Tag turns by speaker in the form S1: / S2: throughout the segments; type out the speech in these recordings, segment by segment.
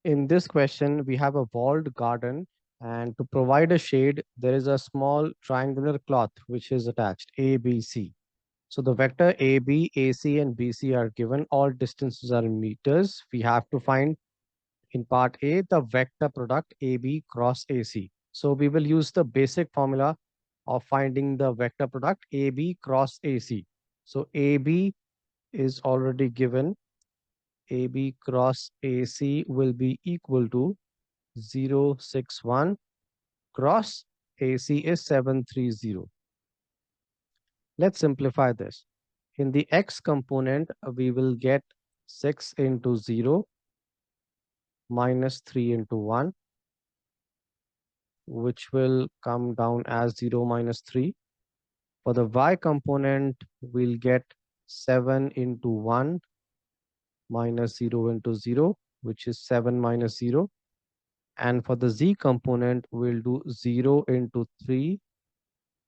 S1: In this question, we have a walled garden, and to provide a shade, there is a small triangular cloth which is attached, ABC. So the vector AB, AC, and BC are given. All distances are in meters. We have to find in part A the vector product AB cross AC. So we will use the basic formula of finding the vector product AB cross AC. So AB is already given. AB cross AC will be equal to 061 cross AC is 730. Let's simplify this. In the x component, we will get 6 into 0 minus 3 into 1, which will come down as 0 minus 3. For the y component, we'll get 7 into 1 minus 0 into 0, which is 7 minus 0. And for the z component, we'll do 0 into 3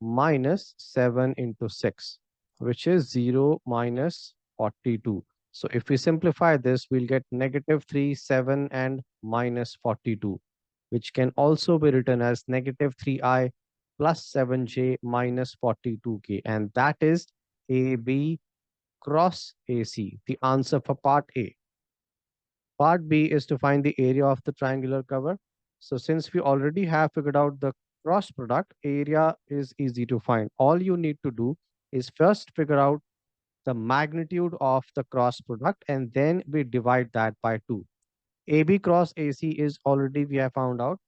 S1: minus 7 into 6, which is 0 minus 42. So if we simplify this, we'll get negative 3, 7, and minus 42, which can also be written as negative 3i plus 7j minus 42k. And that is AB cross AC, the answer for part A. Part B is to find the area of the triangular cover. So since we already have figured out the cross product, area is easy to find. All you need to do is first figure out the magnitude of the cross product and then we divide that by 2. AB cross AC is already we have found out.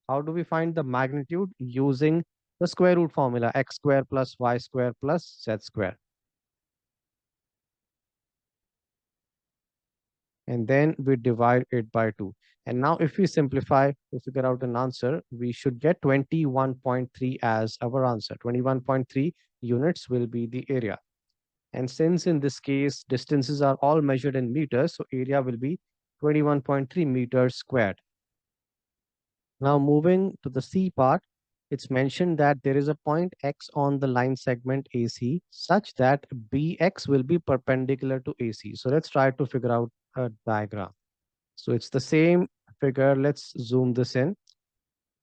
S1: How do we find the magnitude? Using the square root formula x square plus y square plus z square. And then we divide it by 2. And now if we simplify to figure out an answer, we should get 21.3 as our answer. 21.3 units will be the area. And since in this case, distances are all measured in meters, so area will be 21.3 meters squared. Now moving to the C part, it's mentioned that there is a point X on the line segment AC such that BX will be perpendicular to AC. So let's try to figure out a diagram. So it's the same figure. Let's zoom this in.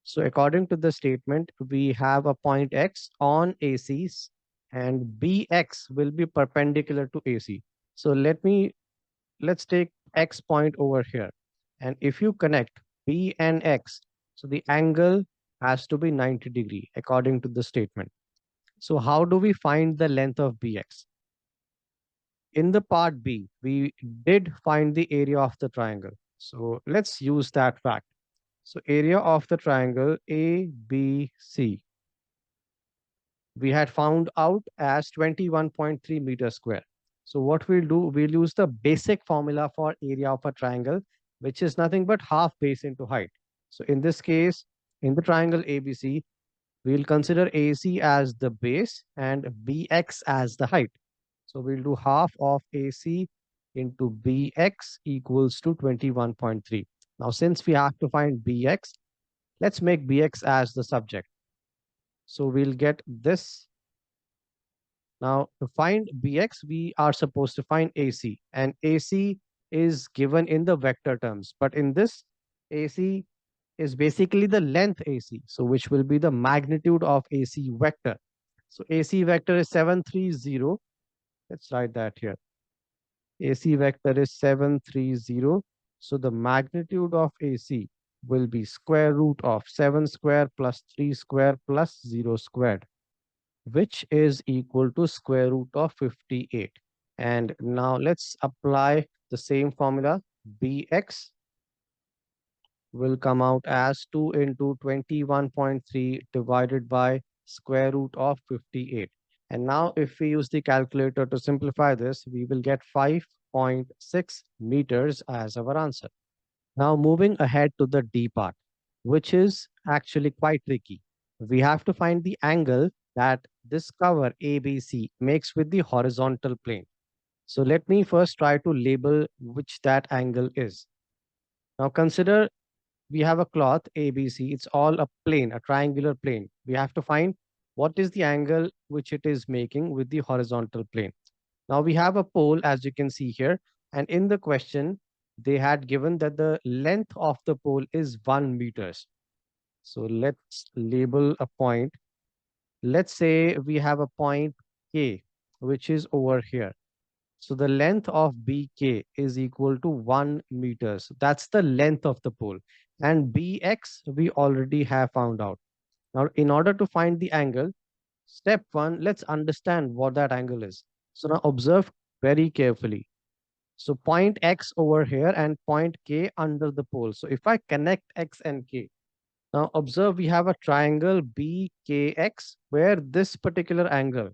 S1: So according to the statement, we have a point X on ACs and BX will be perpendicular to AC. So let's take X point over here. And if you connect B and X, so the angle has to be 90 degree according to the statement. So how do we find the length of BX? In the part B, we did find the area of the triangle. So let's use that fact. So area of the triangle ABC, we had found out as 21.3 meters square. So what we'll do, we'll use the basic formula for area of a triangle, which is nothing but half base into height. So in this case, in the triangle ABC, we'll consider AC as the base and BX as the height. So we'll do half of AC into BX equals to 21.3. Now, since we have to find BX, let's make BX as the subject. So we'll get this. Now, to find BX, we are supposed to find AC, and AC is given in the vector terms. But in this, AC is basically the length AC, so which will be the magnitude of AC vector. So AC vector is 730. Let's write that here. AC vector is 730. So the magnitude of AC will be square root of 7 square plus 3 square plus 0 squared, which is equal to square root of 58. And now let's apply the same formula. Bx will come out as 2 into 21.3 divided by square root of 58. And now if we use the calculator to simplify this, we will get 5.6 meters as our answer. Now moving ahead to the D part, which is actually quite tricky. We have to find the angle that this cover ABC makes with the horizontal plane. So let me first try to label which that angle is. Now consider we have a cloth ABC. It's all a plane, a triangular plane. We have to find what is the angle which it is making with the horizontal plane. Now we have a pole as you can see here. And in the question, they had given that the length of the pole is 1 meters. So let's label a point. Let's say we have a point K, which is over here. So the length of BK is equal to 1 meters. That's the length of the pole. And BX, we already have found out. Now, in order to find the angle, step one, let's understand what that angle is. So now observe very carefully. So point X over here and point K under the pole. So if I connect X and K, now observe we have a triangle BKX where this particular angle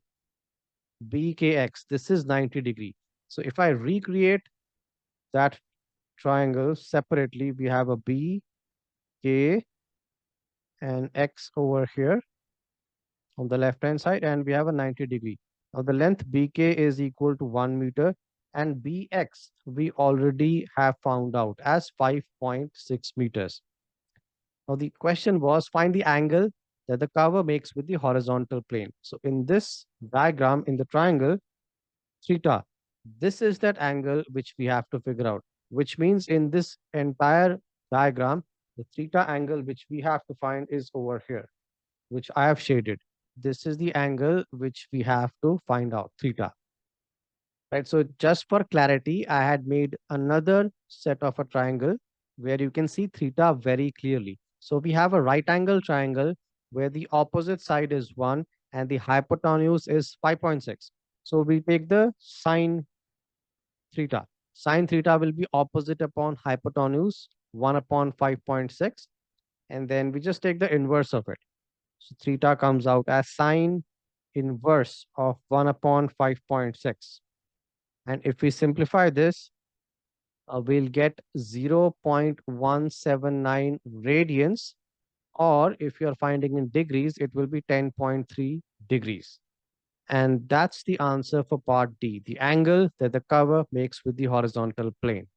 S1: BKX, this is 90 degree. So if I recreate that triangle separately, we have a B, K, and X over here on the left hand side, and we have a 90 degree. Now the length BK is equal to 1 meter, and BX we already have found out as 5.6 meters. Now the question was find the angle that the cover makes with the horizontal plane. So in this diagram, in the triangle, theta, this is that angle which we have to figure out, which means in this entire diagram, the theta angle which we have to find is over here, which I have shaded. This is the angle which we have to find out, theta. Right. So just for clarity, I had made another set of a triangle where you can see theta very clearly. So we have a right angle triangle where the opposite side is 1 and the hypotenuse is 5.6. So we take the sine theta. Sine theta will be opposite upon hypotenuse 1 upon 5.6. And then we just take the inverse of it. So theta comes out as sine inverse of 1 upon 5.6. And if we simplify this, we'll get 0.179 radians, or if you're finding in degrees, it will be 10.3 degrees. And that's the answer for part D, the angle that the cover makes with the horizontal plane.